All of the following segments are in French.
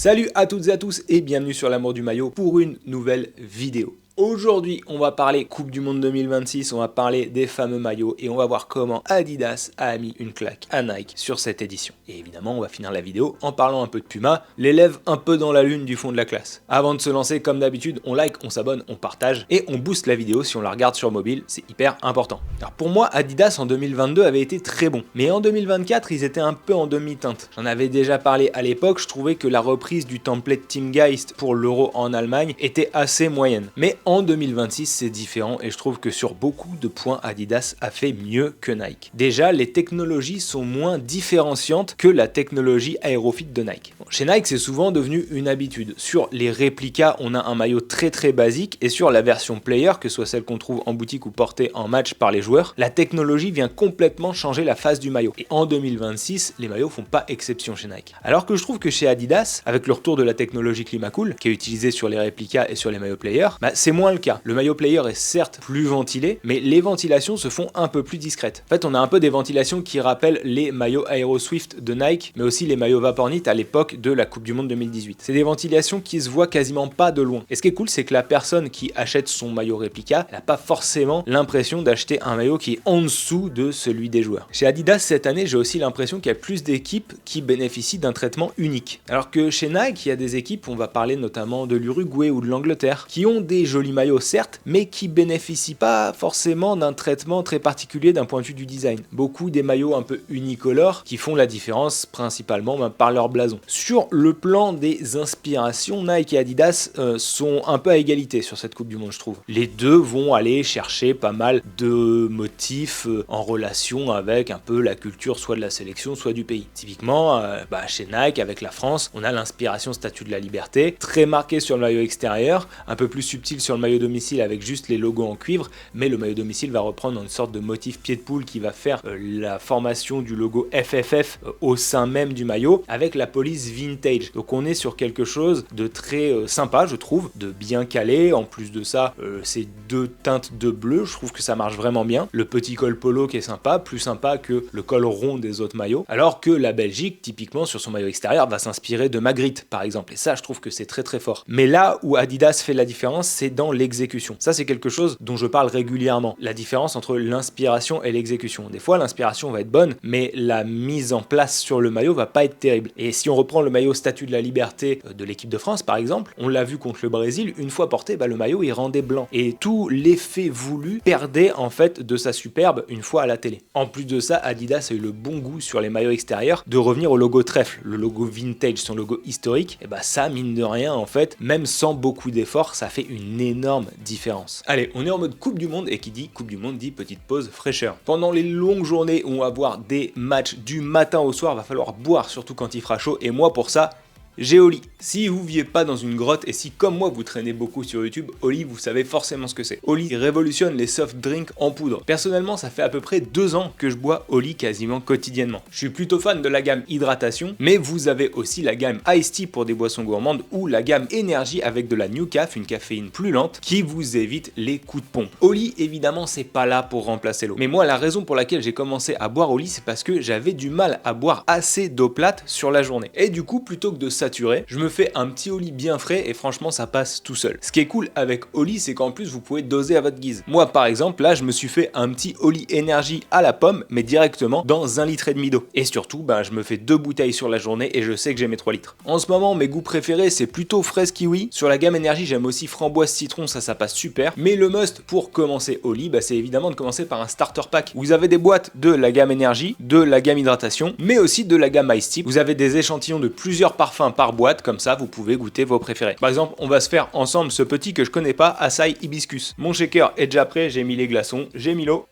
Salut à toutes et à tous et bienvenue sur l'amour du maillot pour une nouvelle vidéo. Aujourd'hui, on va parler Coupe du Monde 2026, on va parler des fameux maillots et on va voir comment Adidas a mis une claque à Nike sur cette édition. Et évidemment, on va finir la vidéo en parlant un peu de Puma, l'élève un peu dans la lune du fond de la classe. Avant de se lancer, comme d'habitude, on like, on s'abonne, on partage et on booste la vidéo si on la regarde sur mobile, c'est hyper important. Alors pour moi, Adidas en 2022 avait été très bon, mais en 2024, ils étaient un peu en demi-teinte. J'en avais déjà parlé à l'époque, je trouvais que la reprise du template Teamgeist pour l'Euro en Allemagne était assez moyenne. Mais en 2026, c'est différent et je trouve que sur beaucoup de points, Adidas a fait mieux que Nike. Déjà, les technologies sont moins différenciantes que la technologie Aerofit de Nike. Bon, chez Nike, c'est souvent devenu une habitude. Sur les réplicas, on a un maillot très basique et sur la version player, que ce soit celle qu'on trouve en boutique ou portée en match par les joueurs, la technologie vient complètement changer la face du maillot. Et en 2026, les maillots font pas exception chez Nike. Alors que je trouve que chez Adidas, avec le retour de la technologie Climacool, qui est utilisée sur les réplicas et sur les maillots player, c'est moins le cas. Le maillot player est certes plus ventilé, mais les ventilations se font un peu plus discrètes. En fait, on a un peu des ventilations qui rappellent les maillots Aeroswift de Nike, mais aussi les maillots Vapornit à l'époque de la Coupe du Monde 2018. C'est des ventilations qui se voient quasiment pas de loin. Et ce qui est cool, c'est que la personne qui achète son maillot réplica, elle n'a pas forcément l'impression d'acheter un maillot qui est en dessous de celui des joueurs. Chez Adidas, cette année, j'ai aussi l'impression qu'il y a plus d'équipes qui bénéficient d'un traitement unique. Alors que chez Nike, il y a des équipes, on va parler notamment de l'Uruguay ou de l'Angleterre, qui ont des jolis maillots certes, mais qui bénéficient pas forcément d'un traitement très particulier d'un point de vue du design. Beaucoup des maillots un peu unicolores qui font la différence principalement par leur blason. Sur le plan des inspirations, Nike et Adidas sont un peu à égalité sur cette Coupe du Monde, je trouve. Les deux vont aller chercher pas mal de motifs en relation avec un peu la culture soit de la sélection, soit du pays. Typiquement, chez Nike, avec la France, on a l'inspiration Statue de la Liberté, très marquée sur le maillot extérieur, un peu plus subtil sur le maillot domicile avec juste les logos en cuivre, mais le maillot domicile va reprendre une sorte de motif pied de poule qui va faire la formation du logo FFF au sein même du maillot avec la police vintage. Donc on est sur quelque chose de très sympa, je trouve, de bien calé. En plus de ça, ces deux teintes de bleu, je trouve que ça marche vraiment bien. Le petit col polo qui est sympa, plus sympa que le col rond des autres maillots, alors que la Belgique, typiquement sur son maillot extérieur, va s'inspirer de Magritte par exemple, et ça je trouve que c'est très fort. Mais là où Adidas fait la différence, c'est dans l'exécution. Ça c'est quelque chose dont je parle régulièrement, la différence entre l'inspiration et l'exécution. Des fois l'inspiration va être bonne, mais la mise en place sur le maillot va pas être terrible. Et si on reprend le maillot Statue de la Liberté de l'équipe de France par exemple, on l'a vu contre le Brésil, une fois porté, le maillot il rendait blanc. Et tout l'effet voulu perdait en fait de sa superbe une fois à la télé. En plus de ça, Adidas a eu le bon goût sur les maillots extérieurs de revenir au logo trèfle, le logo vintage, son logo historique. Et ça, mine de rien, en fait, même sans beaucoup d'efforts, ça fait une énorme différence. Allez, on est en mode Coupe du Monde et qui dit Coupe du Monde dit petite pause fraîcheur. Pendant les longues journées où on va avoir des matchs du matin au soir, va falloir boire, surtout quand il fera chaud. Et moi, pour ça, j'ai Oli. Si vous viviez pas dans une grotte et si comme moi vous traînez beaucoup sur YouTube, Oli vous savez forcément ce que c'est. Oli révolutionne les soft drinks en poudre. Personnellement ça fait à peu près 2 ans que je bois Oli quasiment quotidiennement. Je suis plutôt fan de la gamme hydratation, mais vous avez aussi la gamme Iced Tea pour des boissons gourmandes ou la gamme énergie avec de la New Caf, une caféine plus lente qui vous évite les coups de pompe. Oli évidemment c'est pas là pour remplacer l'eau. Mais moi la raison pour laquelle j'ai commencé à boire Oli c'est parce que j'avais du mal à boire assez d'eau plate sur la journée. Et du coup plutôt que de saturer, je me fais un petit Oli bien frais et franchement ça passe tout seul. Ce qui est cool avec Oli, c'est qu'en plus vous pouvez doser à votre guise. Moi par exemple, là je me suis fait un petit Oli énergie à la pomme, mais directement dans 1,5 litre d'eau. Et surtout, je me fais 2 bouteilles sur la journée et je sais que j'ai mes 3 litres. En ce moment, mes goûts préférés, c'est plutôt fraise kiwi. Sur la gamme énergie, j'aime aussi framboise citron, ça passe super. Mais le must pour commencer Oli, c'est évidemment de commencer par un starter pack. Vous avez des boîtes de la gamme énergie, de la gamme hydratation, mais aussi de la gamme Iced Tea. Vous avez des échantillons de plusieurs parfums par boîte, comme ça vous pouvez goûter vos préférés. Par exemple, on va se faire ensemble ce petit que je connais pas, Açaï Hibiscus. Mon shaker est déjà prêt, j'ai mis les glaçons, j'ai mis l'eau.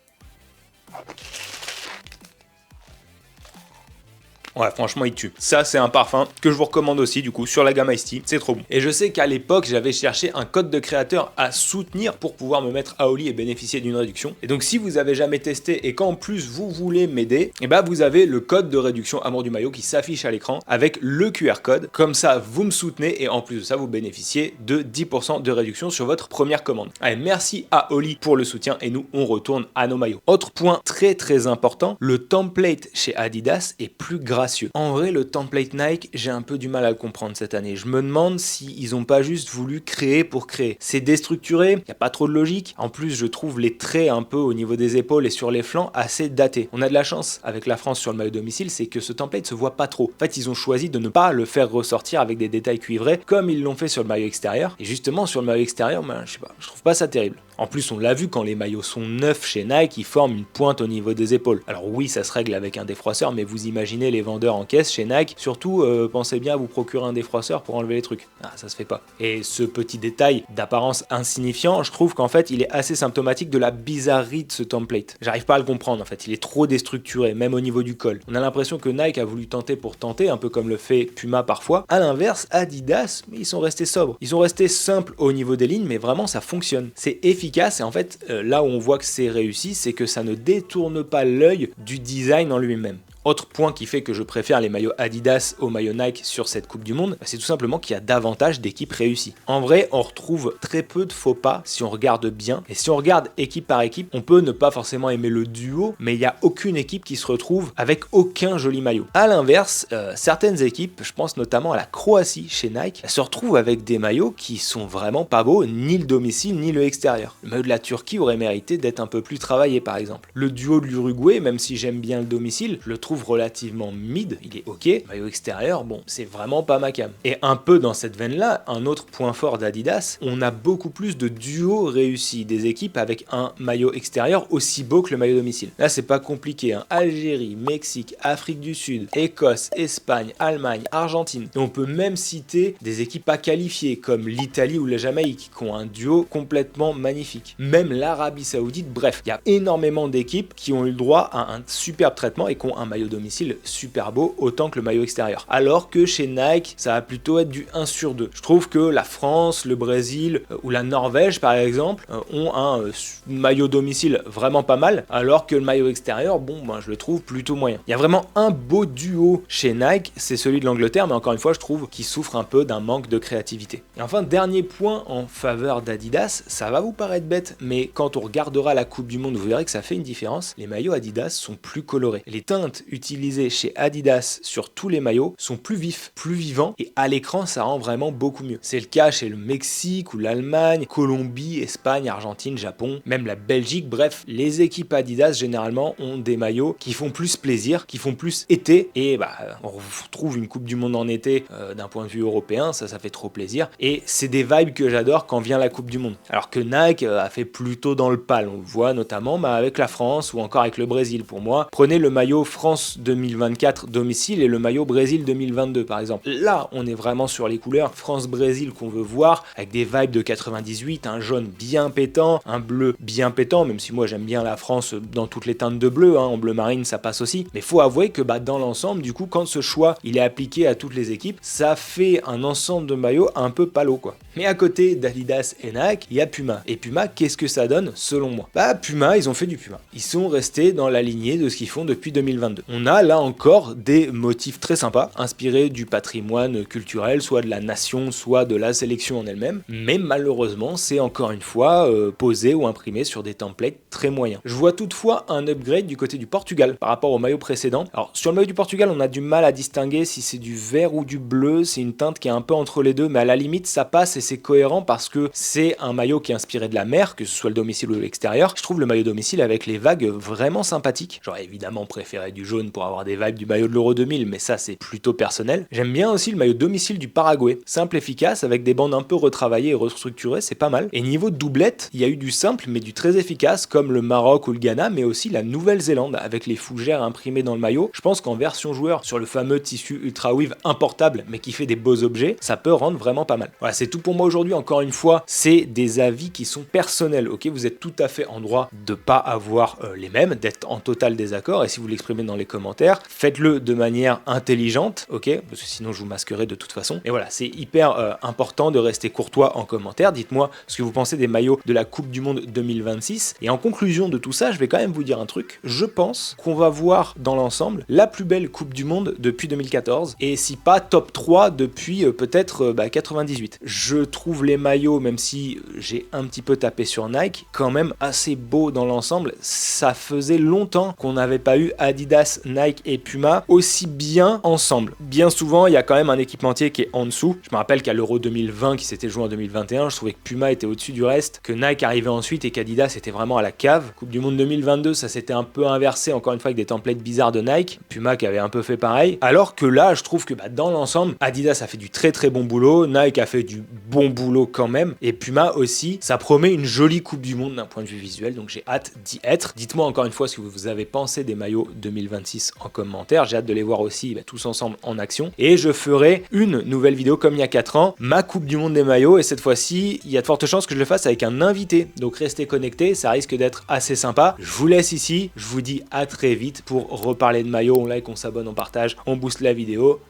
Ouais, franchement, il tue. Ça, c'est un parfum que je vous recommande aussi, du coup, sur la gamme Iced Tea. C'est trop bon. Et je sais qu'à l'époque, j'avais cherché un code de créateur à soutenir pour pouvoir me mettre à Oli et bénéficier d'une réduction. Et donc, si vous avez jamais testé et qu'en plus, vous voulez m'aider, vous avez le code de réduction Amour du Maillot qui s'affiche à l'écran avec le QR code. Comme ça, vous me soutenez et en plus de ça, vous bénéficiez de 10% de réduction sur votre première commande. Allez, merci à Oli pour le soutien et nous, on retourne à nos maillots. Autre point très important, le template chez Adidas est plus gracieux gracieux. En vrai, le template Nike, j'ai un peu du mal à le comprendre cette année. Je me demande s'ils ont pas juste voulu créer pour créer. C'est déstructuré, il n'y a pas trop de logique. En plus, je trouve les traits un peu au niveau des épaules et sur les flancs assez datés. On a de la chance avec la France sur le maillot domicile, c'est que ce template se voit pas trop. En fait, ils ont choisi de ne pas le faire ressortir avec des détails cuivrés comme ils l'ont fait sur le maillot extérieur. Et justement, sur le maillot extérieur, je sais pas, je trouve pas ça terrible. En plus, on l'a vu, quand les maillots sont neufs chez Nike, ils forment une pointe au niveau des épaules. Alors oui, ça se règle avec un défroisseur, mais vous imaginez les vendeurs en caisse chez Nike, surtout pensez bien à vous procurer un défroisseur pour enlever les trucs. Ah, ça se fait pas. Et ce petit détail d'apparence insignifiant, je trouve qu'en fait, il est assez symptomatique de la bizarrerie de ce template. J'arrive pas à le comprendre en fait, il est trop déstructuré, même au niveau du col. On a l'impression que Nike a voulu tenter pour tenter, un peu comme le fait Puma parfois. À l'inverse, Adidas, mais ils sont restés sobres. Ils sont restés simples au niveau des lignes, mais vraiment ça fonctionne. C'est efficace et en fait, là où on voit que c'est réussi, c'est que ça ne détourne pas l'œil du design en lui-même. Autre point qui fait que je préfère les maillots Adidas aux maillots Nike sur cette Coupe du Monde, c'est tout simplement qu'il y a davantage d'équipes réussies. En vrai, on retrouve très peu de faux pas si on regarde bien. Et si on regarde équipe par équipe, on peut ne pas forcément aimer le duo, mais il n'y a aucune équipe qui se retrouve avec aucun joli maillot. A l'inverse, certaines équipes, je pense notamment à la Croatie chez Nike, se retrouvent avec des maillots qui sont vraiment pas beaux, ni le domicile ni le extérieur. Le maillot de la Turquie aurait mérité d'être un peu plus travaillé par exemple. Le duo de l'Uruguay, même si j'aime bien le domicile, je le trouve relativement mid, il est ok. Maillot extérieur, bon, c'est vraiment pas ma cam. Et un peu dans cette veine-là, un autre point fort d'Adidas, on a beaucoup plus de duos réussis, des équipes avec un maillot extérieur aussi beau que le maillot domicile. Là, c'est pas compliqué, hein. Algérie, Mexique, Afrique du Sud, Écosse, Espagne, Allemagne, Argentine. Et on peut même citer des équipes pas qualifiées comme l'Italie ou la Jamaïque qui ont un duo complètement magnifique. Même l'Arabie Saoudite, bref, il y a énormément d'équipes qui ont eu le droit à un superbe traitement et qui ont un maillot domicile super beau autant que le maillot extérieur. Alors que chez Nike, ça va plutôt être du 1 sur 2. Je trouve que la France, le Brésil ou la Norvège par exemple ont un maillot domicile vraiment pas mal, alors que le maillot extérieur, bon, je le trouve plutôt moyen. Il y a vraiment un beau duo chez Nike, c'est celui de l'Angleterre, mais encore une fois, je trouve qu'il souffre un peu d'un manque de créativité. Et enfin, dernier point en faveur d'Adidas, ça va vous paraître bête, mais quand on regardera la Coupe du Monde, vous verrez que ça fait une différence. Les maillots Adidas sont plus colorés. Les teintes utilisés chez Adidas sur tous les maillots sont plus vifs, plus vivants, et à l'écran ça rend vraiment beaucoup mieux. C'est le cas chez le Mexique ou l'Allemagne, Colombie, Espagne, Argentine, Japon, même la Belgique. Bref, les équipes Adidas généralement ont des maillots qui font plus plaisir, qui font plus été, et on retrouve une Coupe du Monde en été d'un point de vue européen, ça fait trop plaisir, et c'est des vibes que j'adore quand vient la Coupe du Monde. Alors que Nike a fait plutôt dans le pâle, on le voit notamment avec la France ou encore avec le Brésil. Pour moi, prenez le maillot France 2024 domicile et le maillot Brésil 2022 par exemple. Là, on est vraiment sur les couleurs France-Brésil qu'on veut voir, avec des vibes de 98, un jaune bien pétant, un bleu bien pétant, même si moi j'aime bien la France dans toutes les teintes de bleu, en bleu marine ça passe aussi. Mais faut avouer que dans l'ensemble, du coup, quand ce choix il est appliqué à toutes les équipes, ça fait un ensemble de maillots un peu palo quoi. Mais à côté d'Adidas et Nike, il y a Puma. Et Puma, qu'est-ce que ça donne selon moi? Puma, ils ont fait du Puma. Ils sont restés dans la lignée de ce qu'ils font depuis 2022. On a là encore des motifs très sympas, inspirés du patrimoine culturel, soit de la nation, soit de la sélection en elle-même. Mais malheureusement, c'est encore une fois posé ou imprimé sur des templates très moyens. Je vois toutefois un upgrade du côté du Portugal par rapport au maillot précédent. Alors sur le maillot du Portugal, on a du mal à distinguer si c'est du vert ou du bleu. C'est une teinte qui est un peu entre les deux, mais à la limite, ça passe et c'est cohérent parce que c'est un maillot qui est inspiré de la mer, que ce soit le domicile ou l'extérieur. Je trouve le maillot domicile avec les vagues vraiment sympathique. J'aurais évidemment préféré du jaune pour avoir des vibes du maillot de l'Euro 2000, mais ça c'est plutôt personnel. J'aime bien aussi le maillot domicile du Paraguay. Simple, efficace, avec des bandes un peu retravaillées et restructurées, c'est pas mal. Et niveau doublette, il y a eu du simple mais du très efficace comme le Maroc ou le Ghana, mais aussi la Nouvelle-Zélande avec les fougères imprimées dans le maillot. Je pense qu'en version joueur, sur le fameux tissu Ultra Weave importable mais qui fait des beaux objets, ça peut rendre vraiment pas mal. Voilà, c'est tout pour moi aujourd'hui. Encore une fois, c'est des avis qui sont personnels, ok? Vous êtes tout à fait en droit de pas avoir les mêmes, d'être en total désaccord, et si vous l'exprimez dans les commentaires, faites-le de manière intelligente, ok? Parce que sinon je vous masquerai de toute façon. Et voilà, c'est hyper important de rester courtois en commentaire. Dites-moi ce que vous pensez des maillots de la Coupe du Monde 2026. Et en conclusion de tout ça, je vais quand même vous dire un truc. Je pense qu'on va voir dans l'ensemble la plus belle Coupe du Monde depuis 2014, et si pas top 3 depuis peut-être 98. Je trouve les maillots, même si j'ai un petit peu tapé sur Nike, quand même assez beaux dans l'ensemble. Ça faisait longtemps qu'on n'avait pas eu Adidas Adidas, Nike et Puma aussi bien ensemble. Bien souvent, il y a quand même un équipementier qui est en dessous. Je me rappelle qu'à l'Euro 2020 qui s'était joué en 2021, je trouvais que Puma était au-dessus du reste, que Nike arrivait ensuite et qu'Adidas était vraiment à la cave. Coupe du Monde 2022, ça s'était un peu inversé, encore une fois avec des templates bizarres de Nike. Puma qui avait un peu fait pareil. Alors que là, je trouve que dans l'ensemble, Adidas a fait du très très bon boulot, Nike a fait du bon boulot quand même, et Puma aussi. Ça promet une jolie Coupe du Monde d'un point de vue visuel, donc j'ai hâte d'y être. Dites-moi encore une fois ce que vous avez pensé des maillots 2026 en commentaire. J'ai hâte de les voir aussi tous ensemble en action. Et je ferai une nouvelle vidéo comme il y a 4 ans, ma Coupe du Monde des maillots, et cette fois-ci, il y a de fortes chances que je le fasse avec un invité. Donc restez connectés, ça risque d'être assez sympa. Je vous laisse ici, je vous dis à très vite pour reparler de maillots. On like, on s'abonne, on partage, on booste la vidéo.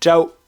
Ciao!